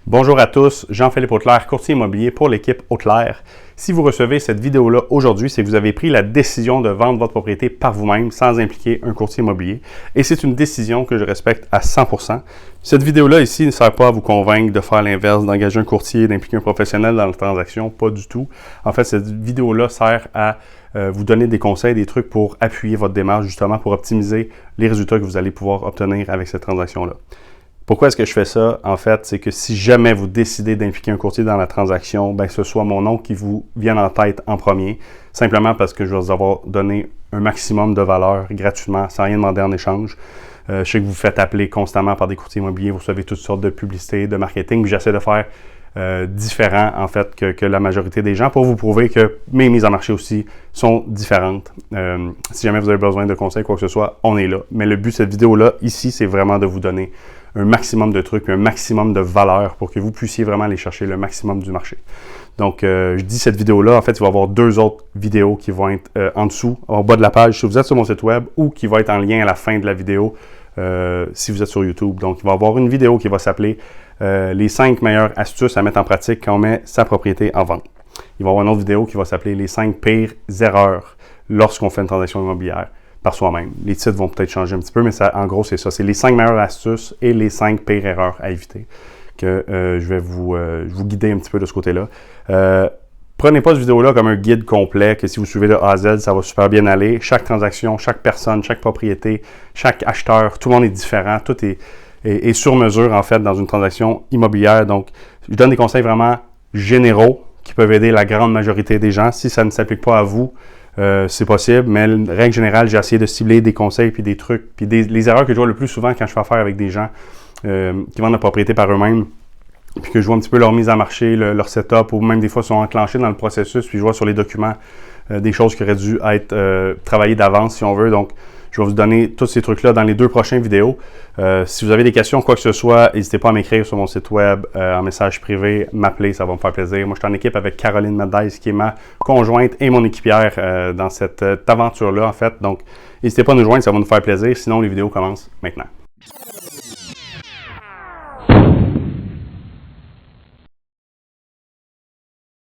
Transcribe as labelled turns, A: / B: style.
A: Bonjour à tous, Jean-Philippe Auclair, courtier immobilier pour l'équipe Auclair. Si vous recevez cette vidéo-là aujourd'hui, c'est que vous avez pris la décision de vendre votre propriété par vous-même sans impliquer un courtier immobilier. Et c'est une décision que je respecte à 100%. Cette vidéo-là ici ne sert pas à vous convaincre de faire l'inverse, d'engager un courtier, d'impliquer un professionnel dans la transaction, pas du tout. En fait, cette vidéo-là sert à vous donner des conseils, des trucs pour appuyer votre démarche, justement pour optimiser les résultats que vous allez pouvoir obtenir avec cette transaction-là. Pourquoi est-ce que je fais ça? En fait, c'est que si jamais vous décidez d'impliquer un courtier dans la transaction, bien que ce soit mon nom qui vous vienne en tête en premier, simplement parce que je vais vous avoir donné un maximum de valeur gratuitement, sans rien demander en échange. Je sais que vous vous faites appeler constamment par des courtiers immobiliers, vous recevez toutes sortes de publicités, de marketing, puis j'essaie de faire différent en fait que la majorité des gens pour vous prouver que mes mises en marché aussi sont différentes. Si jamais vous avez besoin de conseils, quoi que ce soit, on est là. Mais le but de cette vidéo-là, ici, c'est vraiment de vous donner un maximum de trucs, un maximum de valeur pour que vous puissiez vraiment aller chercher le maximum du marché. Donc, je dis cette vidéo-là, en fait, il va y avoir deux autres vidéos qui vont être en dessous, en bas de la page, si vous êtes sur mon site web, ou qui va être en lien à la fin de la vidéo si vous êtes sur YouTube. Donc, il va y avoir une vidéo qui va s'appeler les 5 meilleures astuces à mettre en pratique quand on met sa propriété en vente. Il va y avoir une autre vidéo qui va s'appeler les 5 pires erreurs lorsqu'on fait une transaction immobilière par soi-même. Les titres vont peut-être changer un petit peu, mais ça, en gros, c'est ça. C'est les 5 meilleures astuces et les 5 pires erreurs à éviter que je vais vous guider un petit peu de ce côté-là. Prenez pas cette vidéo-là comme un guide complet, que si vous suivez de A à Z, ça va super bien aller. Chaque transaction, chaque personne, chaque propriété, chaque acheteur, tout le monde est différent. Tout est sur mesure, en fait, dans une transaction immobilière. Donc, je donne des conseils vraiment généraux qui peuvent aider la grande majorité des gens. Si ça ne s'applique pas à vous, c'est possible, mais règle générale, j'ai essayé de cibler des conseils puis des trucs, puis les erreurs que je vois le plus souvent quand je fais affaire avec des gens qui vendent la propriété par eux-mêmes, puis que je vois un petit peu leur mise en marché, leur setup, ou même des fois sont enclenchés dans le processus, puis je vois sur les documents des choses qui auraient dû être travaillées d'avance, si on veut. Donc, je vais vous donner tous ces trucs-là dans les 2 prochaines vidéos. Si vous avez des questions, quoi que ce soit, n'hésitez pas à m'écrire sur mon site web, en message privé, m'appeler, ça va me faire plaisir. Moi, je suis en équipe avec Caroline Mendez, qui est ma conjointe et mon équipière dans cette aventure-là, en fait. Donc, n'hésitez pas à nous joindre, ça va nous faire plaisir. Sinon, les vidéos commencent maintenant.